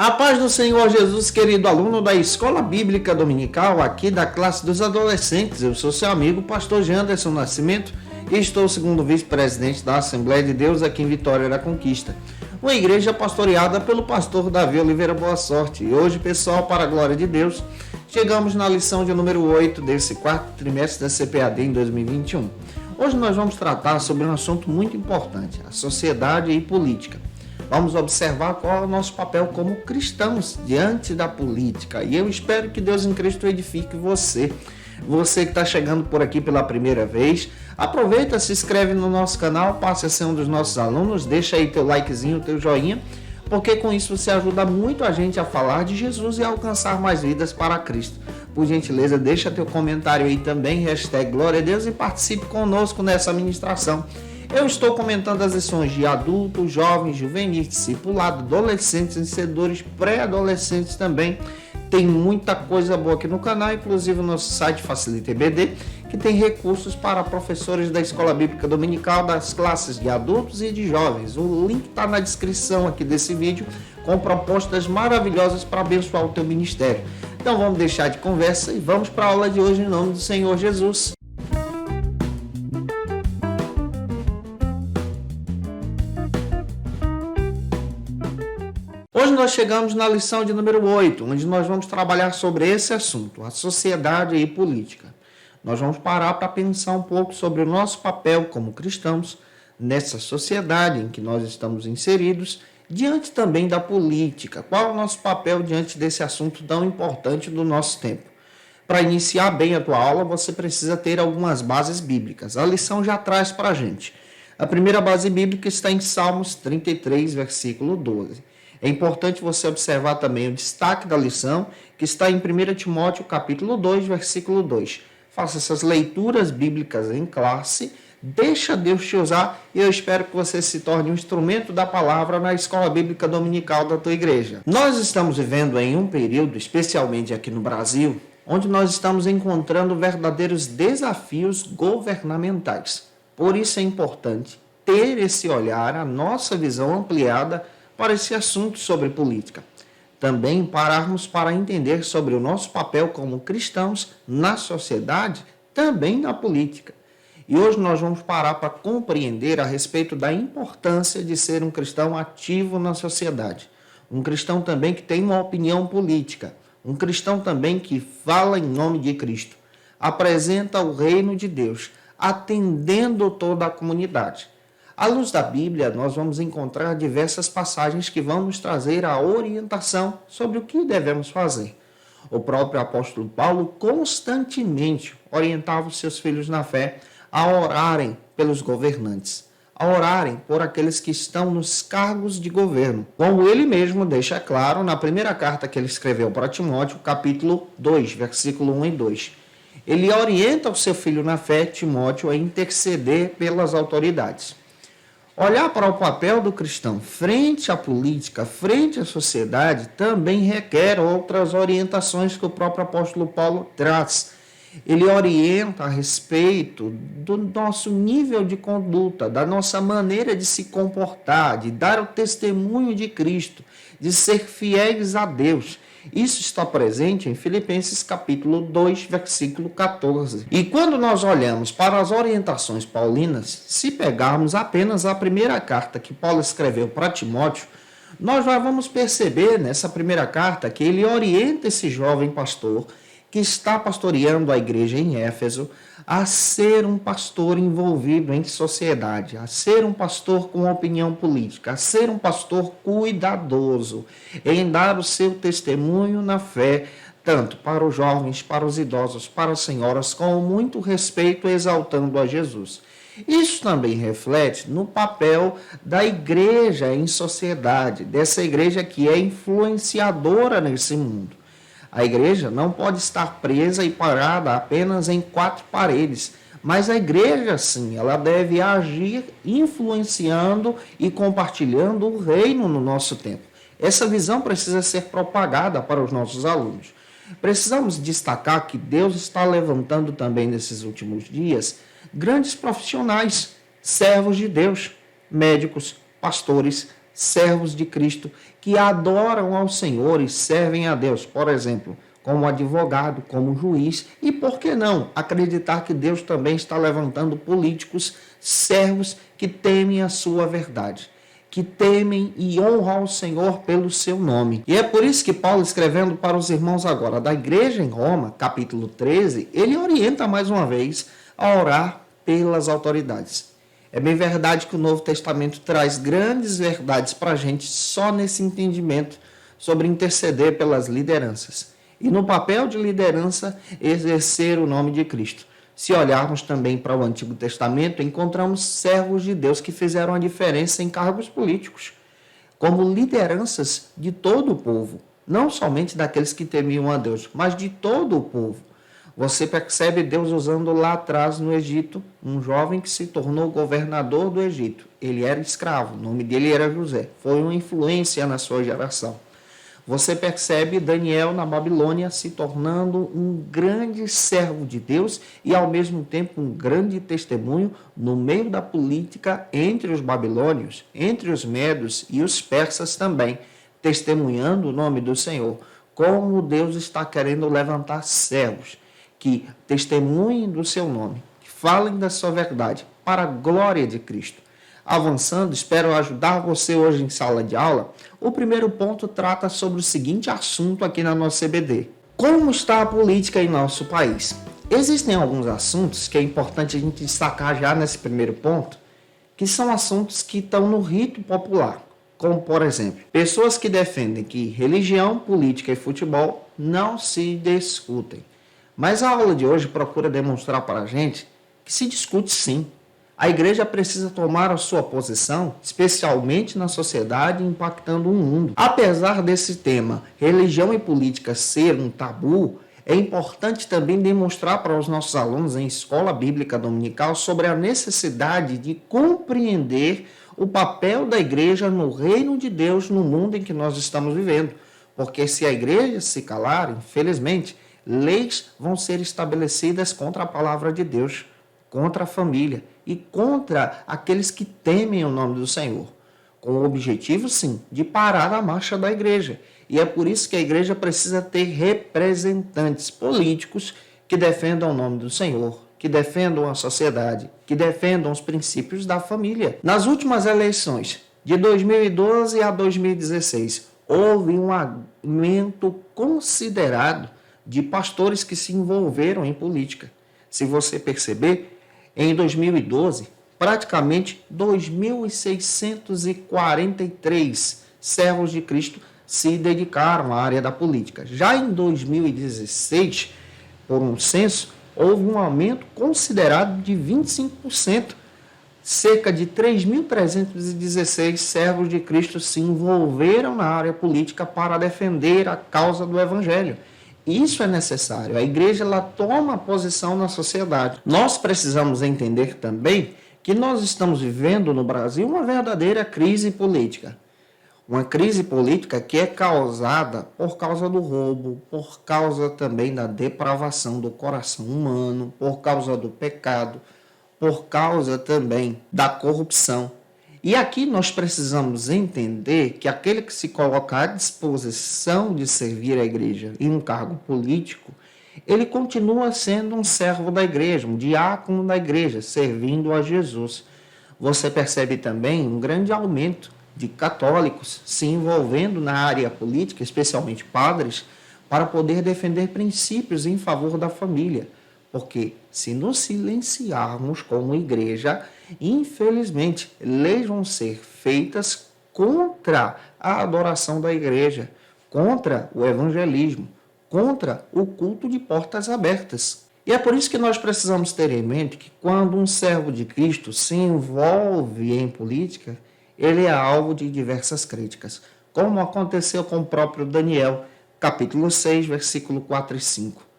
A paz do Senhor Jesus, querido aluno da Escola Bíblica Dominical, aqui da classe dos adolescentes. Eu sou seu amigo, pastor Janderson Nascimento, e estou segundo vice-presidente da Assembleia de Deus aqui em Vitória da Conquista, uma igreja pastoreada pelo pastor Davi Oliveira Boa Sorte. E hoje, pessoal, para a glória de Deus, chegamos na lição de número 8 desse quarto trimestre da CPAD em 2021. Hoje nós vamos tratar sobre um assunto muito importante, a sociedade e política. Vamos observar qual é o nosso papel como cristãos diante da política. E eu espero que Deus em Cristo edifique você. Você que está chegando por aqui pela primeira vez, aproveita, se inscreve no nosso canal, passe a ser um dos nossos alunos, deixa aí teu likezinho, teu joinha, porque com isso você ajuda muito a gente a falar de Jesus e a alcançar mais vidas para Cristo. Por gentileza, deixa teu comentário aí também, hashtag Glória a Deus, e participe conosco nessa ministração. Eu estou comentando as lições de adultos, jovens, juvenis, discipulado, adolescentes, vencedores, pré-adolescentes também. Tem muita coisa boa aqui no canal, inclusive o nosso site Facilita EBD, que tem recursos para professores da Escola Bíblica Dominical, das classes de adultos e de jovens. O link está na descrição aqui desse vídeo, com propostas maravilhosas para abençoar o teu ministério. Então vamos deixar de conversa e vamos para a aula de hoje em nome do Senhor Jesus. Hoje nós chegamos na lição de número 8, onde nós vamos trabalhar sobre esse assunto, a sociedade e política. Nós vamos parar para pensar um pouco sobre o nosso papel como cristãos nessa sociedade em que nós estamos inseridos, diante também da política. Qual é o nosso papel diante desse assunto tão importante do nosso tempo? Para iniciar bem a tua aula, você precisa ter algumas bases bíblicas. A lição já traz para a gente. A primeira base bíblica está em Salmos 33, versículo 12. É importante você observar também o destaque da lição, que está em 1 Timóteo, capítulo 2, versículo 2. Faça essas leituras bíblicas em classe, deixa Deus te usar e eu espero que você se torne um instrumento da palavra na Escola Bíblica Dominical da tua igreja. Nós estamos vivendo em um período, especialmente aqui no Brasil, onde nós estamos encontrando verdadeiros desafios governamentais. Por isso é importante ter esse olhar, a nossa visão ampliada para esse assunto sobre política. Também pararmos para entender sobre o nosso papel como cristãos na sociedade, também na política. E hoje nós vamos parar para compreender a respeito da importância de ser um cristão ativo na sociedade. Um cristão também que tem uma opinião política. Um cristão também que fala em nome de Cristo. Apresenta o reino de Deus, atendendo toda a comunidade. À luz da Bíblia, nós vamos encontrar diversas passagens que vão nos trazer a orientação sobre o que devemos fazer. O próprio apóstolo Paulo constantemente orientava os seus filhos na fé a orarem pelos governantes, a orarem por aqueles que estão nos cargos de governo. Como ele mesmo deixa claro na primeira carta que ele escreveu para Timóteo, capítulo 2, versículo 1 e 2. Ele orienta o seu filho na fé, Timóteo, a interceder pelas autoridades. Olhar para o papel do cristão frente à política, frente à sociedade, também requer outras orientações que o próprio apóstolo Paulo traz. Ele orienta a respeito do nosso nível de conduta, da nossa maneira de se comportar, de dar o testemunho de Cristo, de ser fiéis a Deus. Isso está presente em Filipenses capítulo 2, versículo 14. E quando nós olhamos para as orientações paulinas, se pegarmos apenas a primeira carta que Paulo escreveu para Timóteo, nós já vamos perceber nessa primeira carta que ele orienta esse jovem pastor que está pastoreando a igreja em Éfeso a ser um pastor envolvido em sociedade, a ser um pastor com opinião política, a ser um pastor cuidadoso em dar o seu testemunho na fé, tanto para os jovens, para os idosos, para as senhoras, com muito respeito, exaltando a Jesus. Isso também reflete no papel da igreja em sociedade, dessa igreja que é influenciadora nesse mundo. A igreja não pode estar presa e parada apenas em quatro paredes, mas a igreja, sim, ela deve agir influenciando e compartilhando o reino no nosso tempo. Essa visão precisa ser propagada para os nossos alunos. Precisamos destacar que Deus está levantando também nesses últimos dias grandes profissionais, servos de Deus, médicos, pastores, servos de Cristo que adoram ao Senhor e servem a Deus, por exemplo, como advogado, como juiz, e por que não acreditar que Deus também está levantando políticos, servos que temem a sua verdade, que temem e honram ao Senhor pelo seu nome. E é por isso que Paulo, escrevendo para os irmãos agora da igreja em Roma, capítulo 13, ele orienta mais uma vez a orar pelas autoridades. É bem verdade que o Novo Testamento traz grandes verdades para a gente só nesse entendimento sobre interceder pelas lideranças. E no papel de liderança, exercer o nome de Cristo. Se olharmos também para o Antigo Testamento, encontramos servos de Deus que fizeram a diferença em cargos políticos, como lideranças de todo o povo, não somente daqueles que temiam a Deus, mas de todo o povo. Você percebe Deus usando lá atrás no Egito um jovem que se tornou governador do Egito. Ele era escravo, o nome dele era José. Foi uma influência na sua geração. Você percebe Daniel na Babilônia se tornando um grande servo de Deus e, ao mesmo tempo, um grande testemunho no meio da política entre os babilônios, entre os medos e os persas também, testemunhando o nome do Senhor. Como Deus está querendo levantar servos que testemunhem do seu nome, que falem da sua verdade, para a glória de Cristo. Avançando, espero ajudar você hoje em sala de aula. O primeiro ponto trata sobre o seguinte assunto aqui na nossa CBD. Como está a política em nosso país? Existem alguns assuntos que é importante a gente destacar já nesse primeiro ponto, que são assuntos que estão no rito popular. Como, por exemplo, pessoas que defendem que religião, política e futebol não se discutem. Mas a aula de hoje procura demonstrar para a gente que se discute sim. A igreja precisa tomar a sua posição, especialmente na sociedade, impactando o mundo. Apesar desse tema, religião e política ser um tabu, é importante também demonstrar para os nossos alunos em escola bíblica dominical sobre a necessidade de compreender o papel da igreja no reino de Deus no mundo em que nós estamos vivendo. Porque se a igreja se calar, infelizmente, leis vão ser estabelecidas contra a palavra de Deus, contra a família e contra aqueles que temem o nome do Senhor, com o objetivo, sim, de parar a marcha da igreja. E é por isso que a igreja precisa ter representantes políticos que defendam o nome do Senhor, que defendam a sociedade, que defendam os princípios da família. Nas últimas eleições, de 2012 a 2016, houve um aumento considerado de pastores que se envolveram em política. Se você perceber, em 2012, praticamente 2.643 servos de Cristo se dedicaram à área da política. Já em 2016, por um censo, houve um aumento considerado de 25%. Cerca de 3.316 servos de Cristo se envolveram na área política para defender a causa do Evangelho. Isso é necessário. A igreja ela toma posição na sociedade. Nós precisamos entender também que nós estamos vivendo no Brasil uma verdadeira crise política. Uma crise política que é causada por causa do roubo, por causa também da depravação do coração humano, por causa do pecado, por causa também da corrupção. E aqui nós precisamos entender que aquele que se coloca à disposição de servir a igreja em um cargo político, ele continua sendo um servo da igreja, um diácono da igreja, servindo a Jesus. Você percebe também um grande aumento de católicos se envolvendo na área política, especialmente padres, para poder defender princípios em favor da família. Porque se nos silenciarmos como igreja, infelizmente, leis vão ser feitas contra a adoração da igreja, contra o evangelismo, contra o culto de portas abertas. E é por isso que nós precisamos ter em mente que quando um servo de Cristo se envolve em política, ele é alvo de diversas críticas, como aconteceu com o próprio Daniel, capítulo 6, versículo 4 e 5.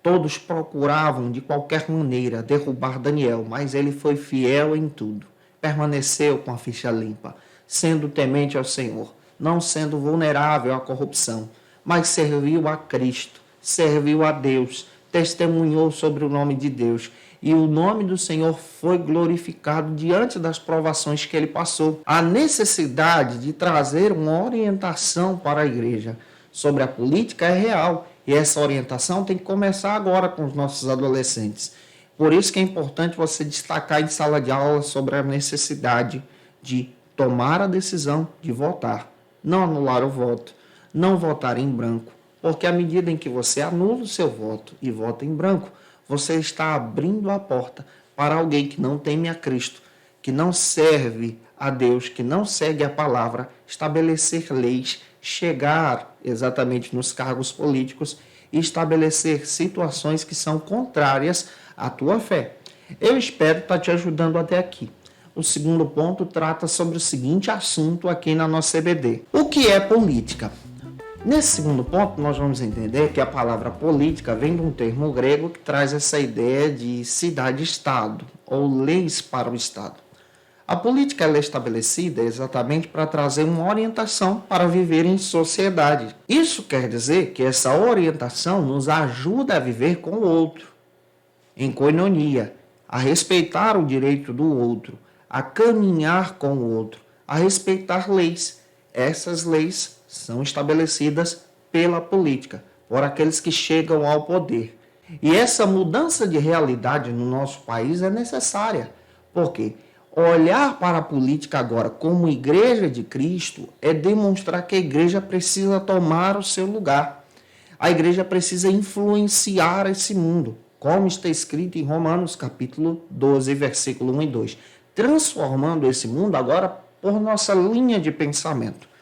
Todos procuravam de qualquer maneira derrubar Daniel, mas ele foi fiel em tudo. Permaneceu com a ficha limpa, sendo temente ao Senhor, não sendo vulnerável à corrupção, mas serviu a Cristo, serviu a Deus, testemunhou sobre o nome de Deus e o nome do Senhor foi glorificado diante das provações que ele passou. A necessidade de trazer uma orientação para a igreja sobre a política é real, e essa orientação tem que começar agora com os nossos adolescentes. Por isso que é importante você destacar em sala de aula sobre a necessidade de tomar a decisão de votar, não anular o voto, não votar em branco, porque à medida em que você anula o seu voto e vota em branco, você está abrindo a porta para alguém que não teme a Cristo, que não serve a Deus, que não segue a palavra, estabelecer leis, chegar exatamente nos cargos políticos e estabelecer situações que são contrárias à tua fé. Eu espero estar te ajudando até aqui. O segundo ponto trata sobre o seguinte assunto aqui na nossa EBD. O que é política? Nesse segundo ponto, nós vamos entender que a palavra política vem de um termo grego que traz essa ideia de cidade-estado, ou leis para o Estado. A política é estabelecida exatamente para trazer uma orientação para viver em sociedade. Isso quer dizer que essa orientação nos ajuda a viver com o outro, em coinonia, a respeitar o direito do outro, a caminhar com o outro, a respeitar leis. Essas leis são estabelecidas pela política, por aqueles que chegam ao poder. E essa mudança de realidade no nosso país é necessária, porque olhar para a política agora como igreja de Cristo é demonstrar que a igreja precisa tomar o seu lugar. A igreja precisa influenciar esse mundo, como está escrito em Romanos capítulo 12, versículo 1 e 2, transformando esse mundo agora por nossa linha de pensamento.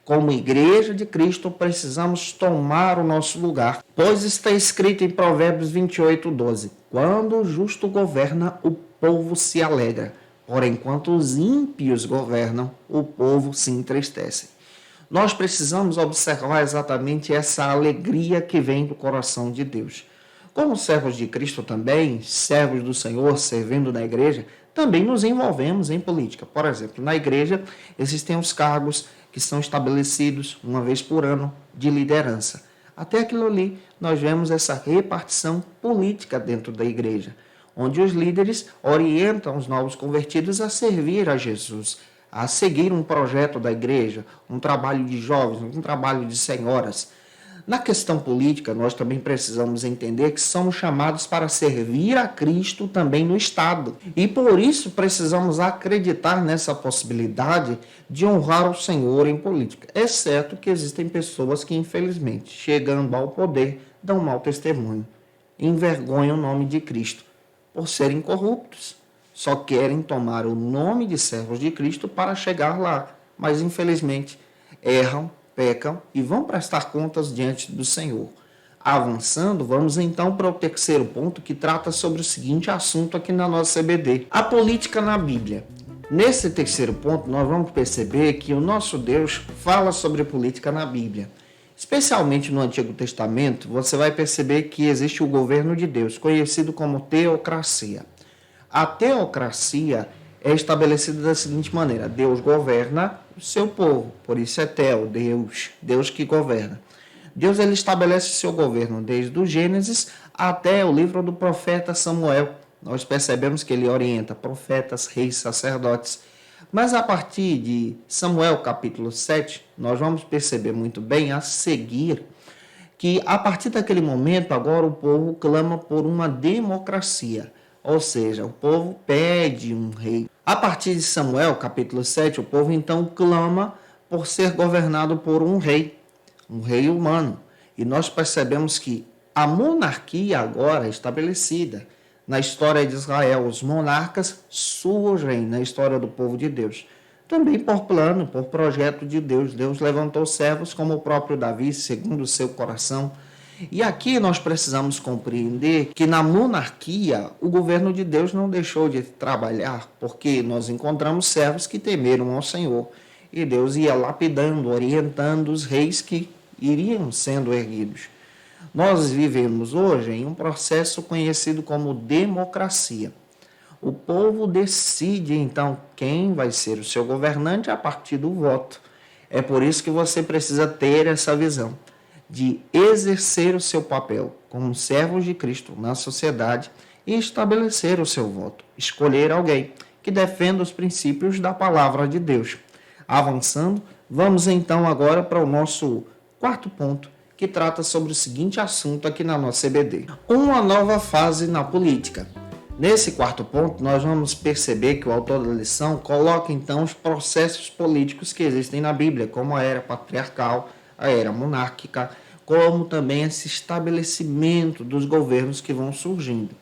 Como igreja de Cristo, precisamos tomar o nosso lugar, pois está escrito em Provérbios 28, 12, quando o justo governa, o povo se alegra, porém, enquanto os ímpios governam, o povo se entristece. Nós precisamos observar exatamente essa alegria que vem do coração de Deus. Como servos de Cristo também, servos do Senhor, servindo na igreja, também nos envolvemos em política. Por exemplo, na igreja existem os cargos que são estabelecidos uma vez por ano de liderança. Até aquilo ali, nós vemos essa repartição política dentro da igreja, onde os líderes orientam os novos convertidos a servir a Jesus, a seguir um projeto da igreja, um trabalho de jovens, um trabalho de senhoras. Na questão política, nós também precisamos entender que somos chamados para servir a Cristo também no Estado. E por isso precisamos acreditar nessa possibilidade de honrar o Senhor em política. Exceto que existem pessoas que, infelizmente, chegando ao poder, dão mau testemunho, envergonham o nome de Cristo, por serem corruptos. Só querem tomar o nome de servos de Cristo para chegar lá, mas infelizmente erram, pecam e vão prestar contas diante do Senhor. Avançando, vamos então para o terceiro ponto, que trata sobre o seguinte assunto aqui na nossa EBD: a política na Bíblia. Nesse terceiro ponto, nós vamos perceber que o nosso Deus fala sobre política na Bíblia. Especialmente no Antigo Testamento, você vai perceber que existe o governo de Deus, conhecido como teocracia. A teocracia é estabelecida da seguinte maneira: Deus governa o seu povo, por isso é Teo, Deus que governa. Deus ele estabelece o seu governo desde o Gênesis até o livro do profeta Samuel. Nós percebemos que ele orienta profetas, reis, sacerdotes. Mas a partir de Samuel capítulo 7, nós vamos perceber muito bem a seguir que a partir daquele momento agora o povo clama por uma democracia. Ou seja, o povo pede um rei. A partir de Samuel, capítulo 7, o povo então clama por ser governado por um rei humano. E nós percebemos que a monarquia agora é estabelecida. Na história de Israel, os monarcas surgem na história do povo de Deus. Também por plano, por projeto de Deus. Deus levantou servos como o próprio Davi, segundo o seu coração. E aqui nós precisamos compreender que na monarquia o governo de Deus não deixou de trabalhar, porque nós encontramos servos que temeram ao Senhor. E Deus ia lapidando, orientando os reis que iriam sendo erguidos. Nós vivemos hoje em um processo conhecido como democracia. O povo decide então quem vai ser o seu governante a partir do voto. É por isso que você precisa ter essa visão de exercer o seu papel como servos de Cristo na sociedade e estabelecer o seu voto, escolher alguém que defenda os princípios da palavra de Deus. Avançando, vamos então agora para o nosso quarto ponto, que trata sobre o seguinte assunto aqui na nossa EBD: uma nova fase na política. Nesse quarto ponto, nós vamos perceber que o autor da lição coloca então os processos políticos que existem na Bíblia, como a era patriarcal, a era monárquica, como também esse estabelecimento dos governos que vão surgindo.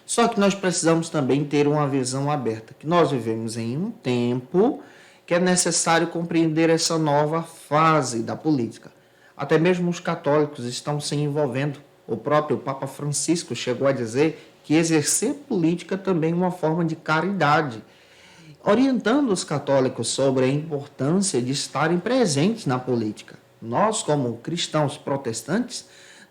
Só que nós precisamos também ter uma visão aberta, que nós vivemos em um tempo que é necessário compreender essa nova fase da política. Até mesmo os católicos estão se envolvendo. O próprio Papa Francisco chegou a dizer que exercer política também é uma forma de caridade, orientando os católicos sobre a importância de estarem presentes na política. Nós, como cristãos protestantes,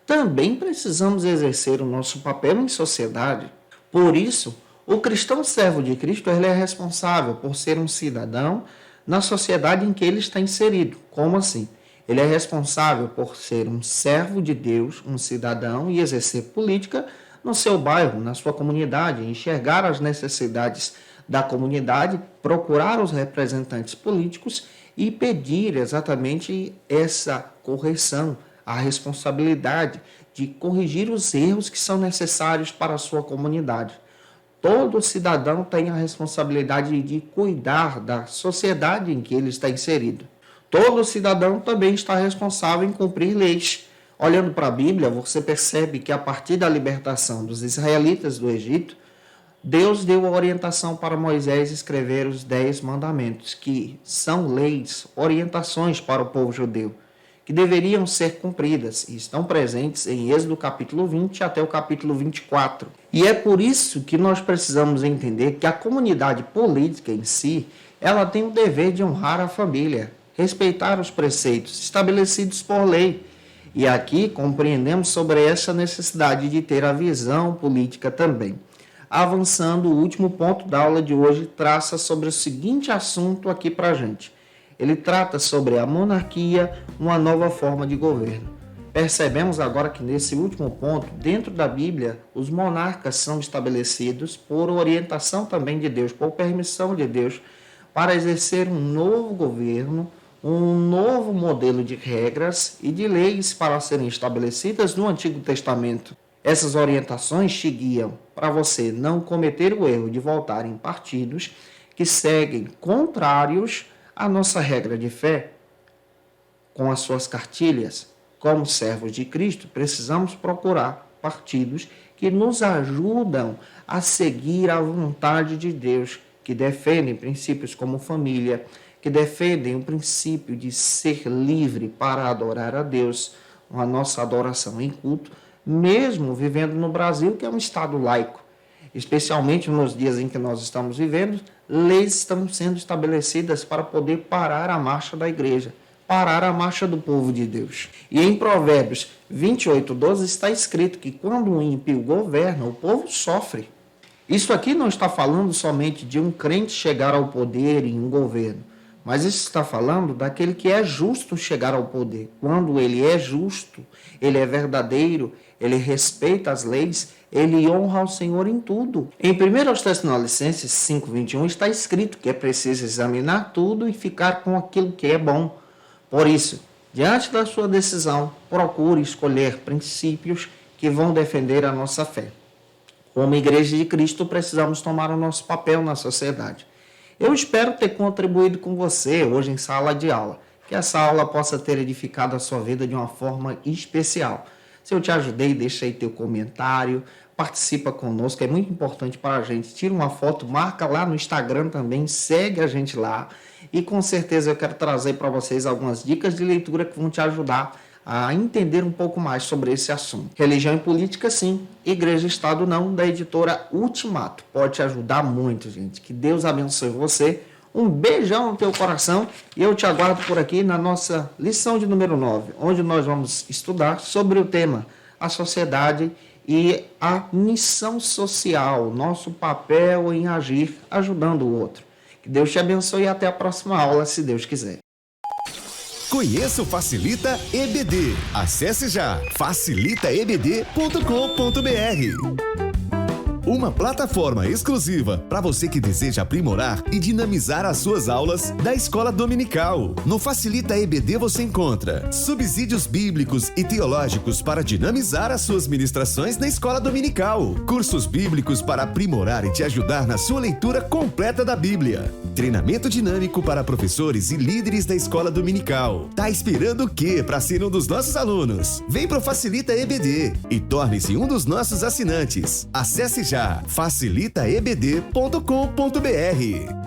também precisamos exercer o nosso papel em sociedade. Por isso, o cristão servo de Cristo ele é responsável por ser um cidadão na sociedade em que ele está inserido. Como assim? Ele é responsável por ser um servo de Deus, um cidadão, e exercer política no seu bairro, na sua comunidade, enxergar as necessidades da comunidade, procurar os representantes políticos e pedir exatamente essa correção, a responsabilidade de corrigir os erros que são necessários para a sua comunidade. Todo cidadão tem a responsabilidade de cuidar da sociedade em que ele está inserido. Todo cidadão também está responsável em cumprir leis. Olhando para a Bíblia, você percebe que a partir da libertação dos israelitas do Egito, Deus deu a orientação para Moisés escrever os 10 mandamentos, que são leis, orientações para o povo judeu, que deveriam ser cumpridas e estão presentes em Êxodo capítulo 20 até o capítulo 24. E é por isso que nós precisamos entender que a comunidade política em si, ela tem o dever de honrar a família, respeitar os preceitos estabelecidos por lei. E aqui compreendemos sobre essa necessidade de ter a visão política também. Avançando, o último ponto da aula de hoje traça sobre o seguinte assunto aqui para a gente. Ele trata sobre a monarquia, uma nova forma de governo. Percebemos agora que nesse último ponto, dentro da Bíblia, os monarcas são estabelecidos por orientação também de Deus, por permissão de Deus, para exercer um novo governo, um novo modelo de regras e de leis para serem estabelecidas no Antigo Testamento. Essas orientações te guiam para você não cometer o erro de voltar em partidos que seguem contrários à nossa regra de fé. Com as suas cartilhas, como servos de Cristo, precisamos procurar partidos que nos ajudam a seguir a vontade de Deus, que defendem princípios como família, que defendem o princípio de ser livre para adorar a Deus, a nossa adoração em culto, mesmo vivendo no Brasil, que é um estado laico. Especialmente nos dias em que nós estamos vivendo, leis estão sendo estabelecidas para poder parar a marcha da igreja, parar a marcha do povo de Deus. E em Provérbios 28:12 está escrito que quando um ímpio governa, o povo sofre. Isso aqui não está falando somente de um crente chegar ao poder em um governo, mas isso está falando daquele que é justo chegar ao poder. Quando ele é justo, ele é verdadeiro, ele respeita as leis, ele honra ao Senhor em tudo. Em 1 Tessalonicenses 5:21 está escrito que é preciso examinar tudo e ficar com aquilo que é bom. Por isso, diante da sua decisão, procure escolher princípios que vão defender a nossa fé. Como Igreja de Cristo, precisamos tomar o nosso papel na sociedade. Eu espero ter contribuído com você hoje em sala de aula, que essa aula possa ter edificado a sua vida de uma forma especial. Se eu te ajudei, deixa aí teu comentário, participa conosco, é muito importante para a gente. Tira uma foto, marca lá no Instagram também, segue a gente lá. E com certeza eu quero trazer para vocês algumas dicas de leitura que vão te ajudar a entender um pouco mais sobre esse assunto. Religião e política, sim. Igreja e Estado, não, da editora Ultimato. Pode te ajudar muito, gente. Que Deus abençoe você. Um beijão no teu coração e eu te aguardo por aqui na nossa lição de número 9, onde nós vamos estudar sobre o tema a sociedade e a missão social, nosso papel em agir ajudando o outro. Que Deus te abençoe e até a próxima aula, se Deus quiser. Conheça o Facilita EBD. Acesse já facilitaebd.com.br. uma plataforma exclusiva para você que deseja aprimorar e dinamizar as suas aulas da escola dominical. No Facilita EBD você encontra subsídios bíblicos e teológicos para dinamizar as suas ministrações na escola dominical, cursos bíblicos para aprimorar e te ajudar na sua leitura completa da Bíblia, treinamento dinâmico para professores e líderes da escola dominical. Tá esperando o quê para ser um dos nossos alunos? Vem pro Facilita EBD e torne-se um dos nossos assinantes. Acesse já facilitaebd.com.br.